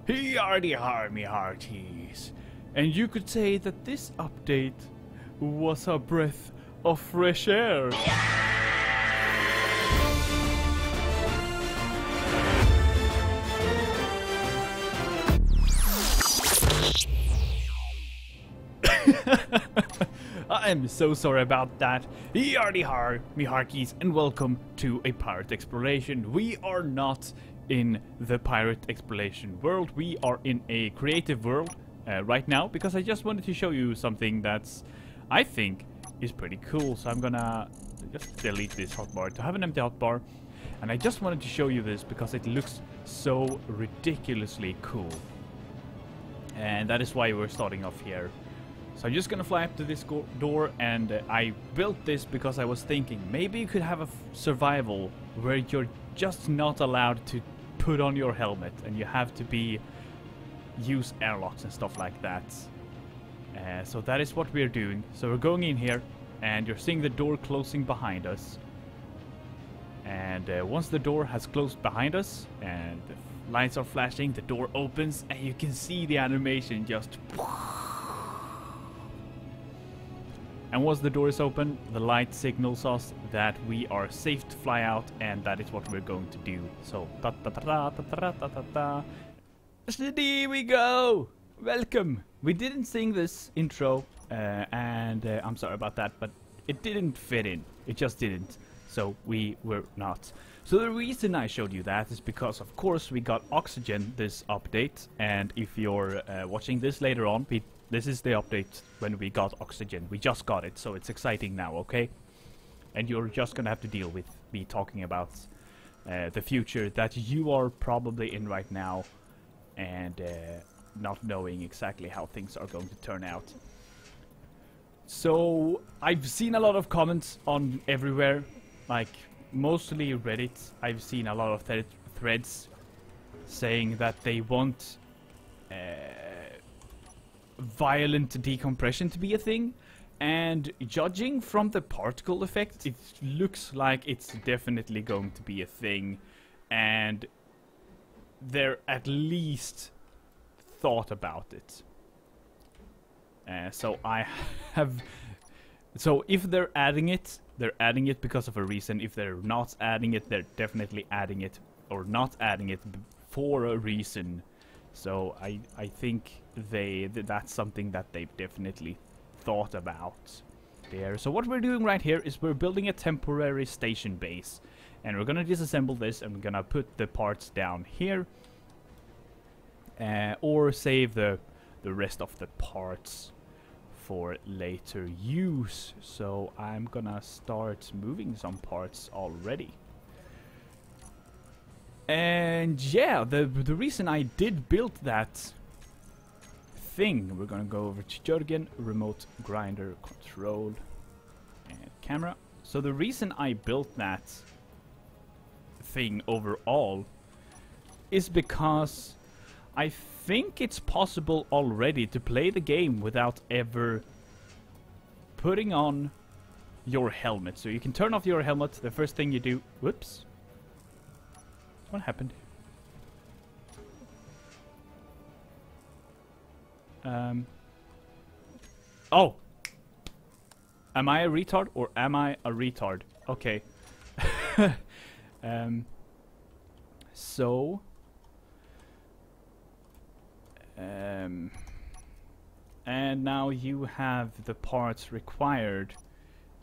Yardy harmy hearties. And you could say that this update was a breath of fresh air. I'm so sorry about that. Yardy har, me hearties, and welcome to a pirate exploration. We are not in the pirate exploration world. We are in a creative world right now because I just wanted to show you something that's, I think, is pretty cool. So I'm gonna just delete this hotbar to have an empty hotbar. And I just wanted to show you this because it looks so ridiculously cool. And that is why we're starting off here. So I'm just gonna fly up to this door, and I built this because I was thinking maybe you could have a survival where you're just not allowed to put on your helmet and you have to use airlocks and stuff like that. So that is what we're doing. So we're going in here and you're seeing the door closing behind us. And once the door has closed behind us and the lights are flashing, the door opens and you can see the animation just... And once the door is open, the light signals us that we are safe to fly out, and that is what we're going to do. So, there we go! Welcome! We didn't sing this intro, and I'm sorry about that, but it didn't fit in. It just didn't. So, we were not. So the reason I showed you that is because, of course, we got oxygen this update, and if you're watching this later on, this is the update when we got oxygen. We just got it, so it's exciting now, okay? And you're just gonna have to deal with me talking about the future that you are probably in right now, and not knowing exactly how things are going to turn out. So I've seen a lot of comments on everywhere, like mostly Reddit. I've seen a lot of threads saying that they want violent decompression to be a thing, and judging from the particle effect, it looks like it's definitely going to be a thing, and they're at least thought about it. So I have... So if they're adding it because of a reason. If they're not adding it, they're definitely adding it, or not adding it for a reason. So I think that's something that they've definitely thought about there. So what we're doing right here is we're building a temporary station base, and we're gonna disassemble this and we're gonna put the parts down here, or save the rest of the parts for later use. So I'm gonna start moving some parts already. And yeah, the reason I did build that thing, we're gonna go over to Jörgen, remote grinder control and camera. So the reason I built that thing overall is because I think it's possible already to play the game without ever putting on your helmet. So you can turn off your helmet, the first thing you do... Whoops. What happened? Oh! Am I a retard or am I a retard? Okay. So... and now you have the parts required,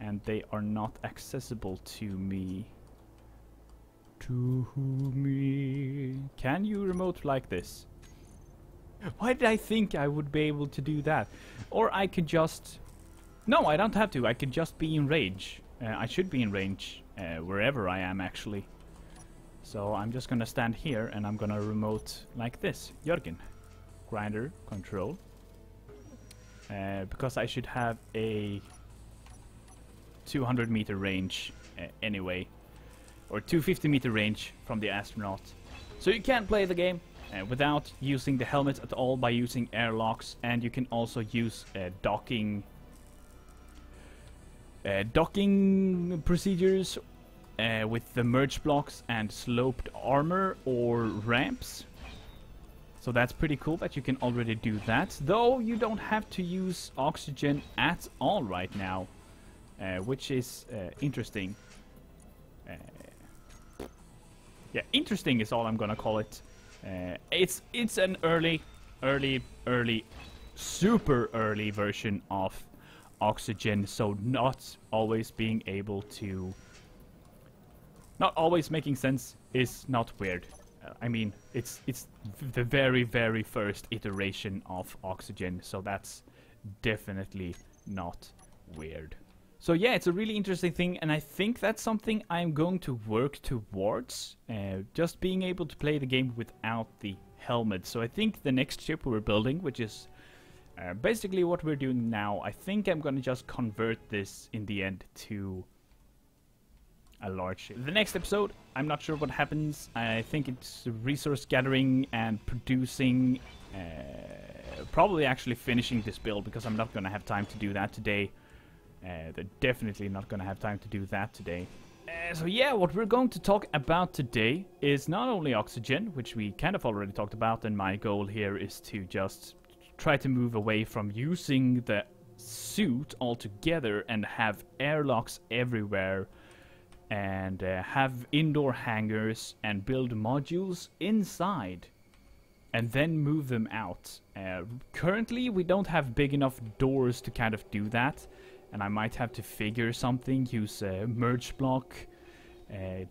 and they are not accessible to me. Can you remote like this? Why did I think I would be able to do that? Or I could just... No, I don't have to. I could just be in range. I should be in range wherever I am, actually. So I'm just gonna stand here and I'm gonna remote like this. Jörgen. Grinder control. Because I should have a 200 meter range anyway. Or 250 meter range from the astronaut. So you can't play the game without using the helmet at all by using airlocks, and you can also use docking procedures with the merge blocks and sloped armor or ramps. So that's pretty cool that you can already do that. Though you don't have to use oxygen at all right now, which is interesting. Yeah, interesting is all I'm gonna call it. It's an early, super early version of oxygen, so not always being able to, not always making sense is not weird. I mean, it's the very first iteration of oxygen, so that's definitely not weird. So yeah, it's a really interesting thing, and I think that's something I'm going to work towards, just being able to play the game without the helmet. So I think the next ship we're building, which is basically what we're doing now, I think I'm gonna just convert this in the end to a large ship. The next episode, I'm not sure what happens. I think it's resource gathering and producing, probably actually finishing this build, because I'm not gonna have time to do that today. They're definitely not gonna have time to do that today. So yeah, what we're going to talk about today is not only oxygen, which we kind of already talked about, and my goal here is to just try to move away from using the suit altogether and have airlocks everywhere, and have indoor hangars and build modules inside and then move them out. Currently we don't have big enough doors to kind of do that, and I might have to figure something, use merge block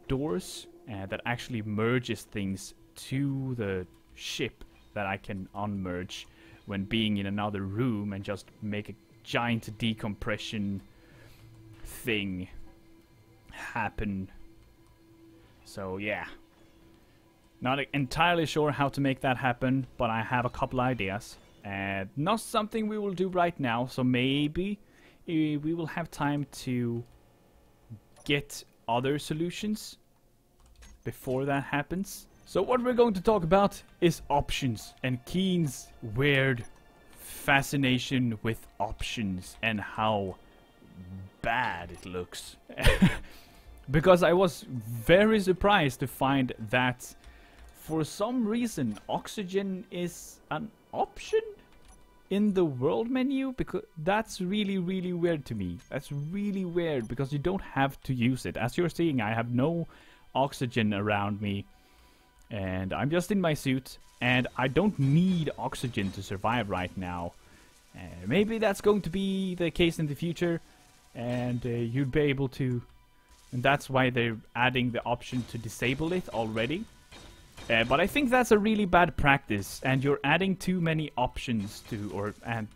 doors that actually merges things to the ship that I can unmerge when being in another room, and just make a giant decompression thing happen. So yeah, not entirely sure how to make that happen, but I have a couple ideas. Not something we will do right now, so maybe we will have time to get other solutions before that happens. So what we're going to talk about is options, and Keen's weird fascination with options and how bad it looks. Because I was very surprised to find that for some reason oxygen is an option in the world menu, because that's really weird to me. That's really weird, because you don't have to use it. As you're seeing, I have no oxygen around me, and I'm just in my suit, and I don't need oxygen to survive right now. Maybe that's going to be the case in the future, and you'd be able to, and that's why they're adding the option to disable it already. But I think that's a really bad practice, and you're adding too many options to, and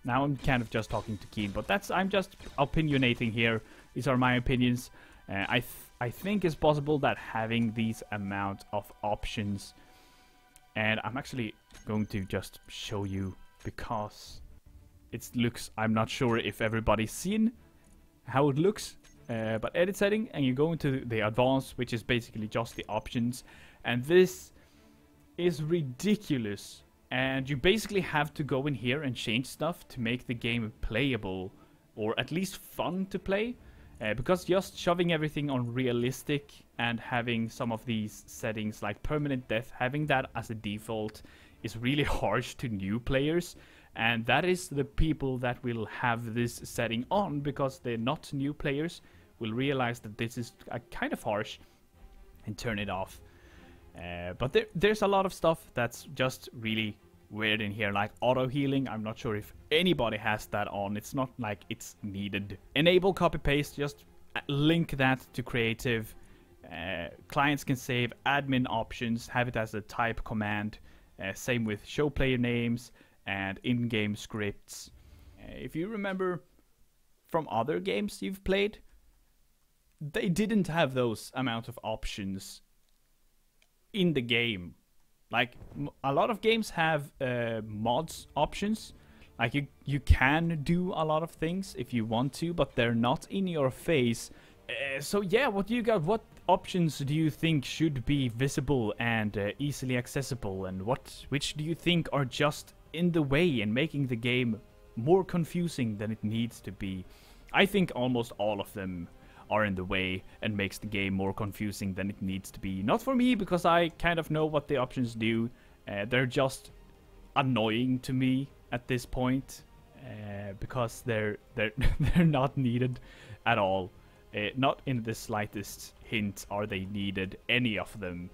now I'm kind of just talking to Keen, but I'm just opinionating here. These are my opinions. I think it's possible that having these amount of options, and I'm actually going to just show you, because it looks, I'm not sure if everybody's seen how it looks, but edit setting, and you go into the advanced, which is basically just the options, and this is ridiculous, and you basically have to go in here and change stuff to make the game playable, or at least fun to play, because just shoving everything on realistic and having some of these settings like permanent death, having that as a default is really harsh to new players, and that is the people that will have this setting on, because they're not new players, will realize that this is kind of harsh and turn it off. But there's a lot of stuff that's just really weird in here, like auto healing. I'm not sure if anybody has that on. It's not like it's needed. Enable copy paste, just link that to creative. Clients can save admin options, have it as a type command. Same with show player names and in-game scripts. If you remember from other games you've played, they didn't have those amount of options in the game. Like, a lot of games have mods options. Like, you can do a lot of things if you want to, but they're not in your face. So yeah, what do you got? What options do you think should be visible and easily accessible, and which do you think are just in the way and making the game more confusing than it needs to be? I think almost all of them are in the way and makes the game more confusing than it needs to be. Not for me, because I kind of know what the options do, They're just annoying to me at this point, because they're they're not needed at all. Not in the slightest hint are they needed, any of them.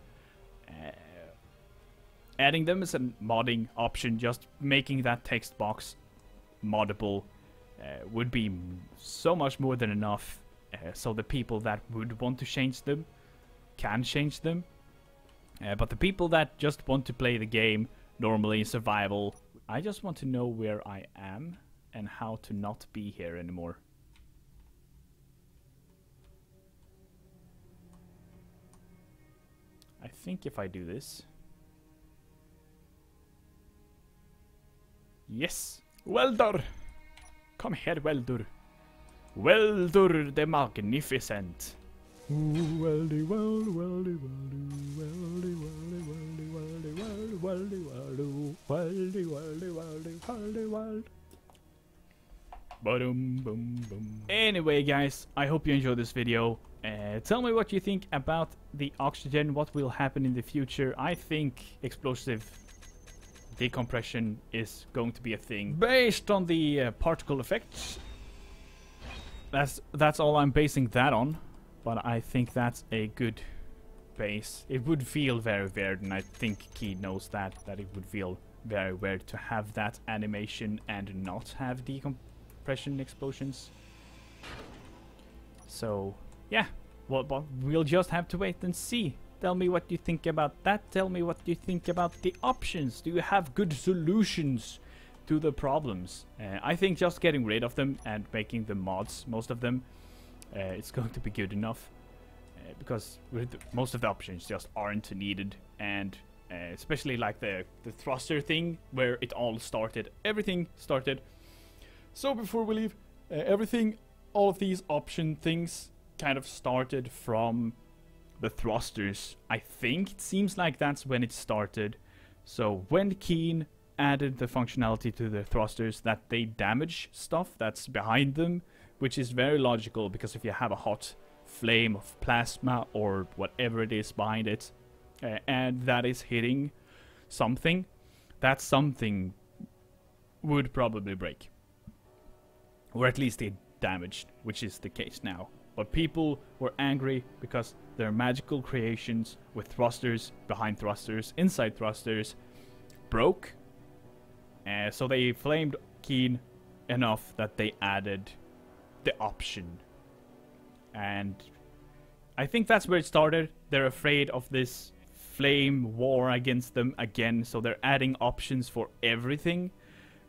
Adding them as a modding option, just making that text box moddable, would be so much more than enough, so the people that would want to change them can change them. But the people that just want to play the game normally in survival, I just want to know where I am and how to not be here anymore. I think if I do this... Yes! Welder! Come here, Welder! Welder the Magnificent! Weldy, weldy, weldy, weldy, weldy, weldy, weldy, weldy, weldy, weldy, weldy, weldy, weldy, weldy, weldy. Ba-dum, bum, bum. Anyway, guys, I hope you enjoyed this video. Tell me what you think about the oxygen, what will happen in the future. I think explosive decompression is going to be a thing based on the particle effects. That's all I'm basing that on, but I think that's a good base. It would feel very weird, and I think Key knows that it would feel very weird to have that animation and not have decompression explosions. So yeah, well, we'll just have to wait and see. Tell me what you think about that. Tell me what you think about the options. Do you have good solutions to the problems? I think just getting rid of them and making the mods, most of them, it's going to be good enough. Because most of the options just aren't needed. And especially like the thruster thing, where it all started. Everything started. So before we leave, all of these option things kind of started from the thrusters. I think it seems like that's when it started. So when Keen added the functionality to the thrusters that they damage stuff that's behind them, which is very logical, because if you have a hot flame of plasma or whatever it is behind it, and that is hitting something, that something would probably break. Or at least it damaged, which is the case now. But people were angry because their magical creations with thrusters, behind thrusters, inside thrusters, broke. So they flamed Keen enough that they added the option. And I think that's where it started. They're afraid of this flame war against them again, so they're adding options for everything,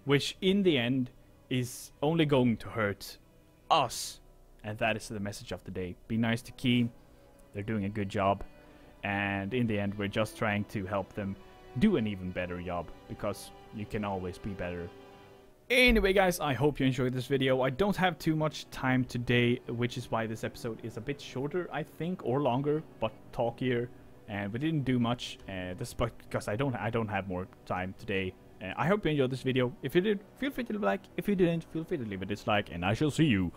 which in the end is only going to hurt us. And that is the message of the day. Be nice to Keen. They're doing a good job. And in the end, we're just trying to help them do an even better job, because you can always be better. Anyway, guys, I hope you enjoyed this video. I don't have too much time today, which is why this episode is a bit shorter, I think, or longer, but talkier. And we didn't do much. This because I don't have more time today. I hope you enjoyed this video. If you did, feel free to leave a like. If you didn't, feel free to leave a dislike, and I shall see you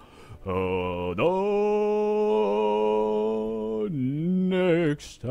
next time.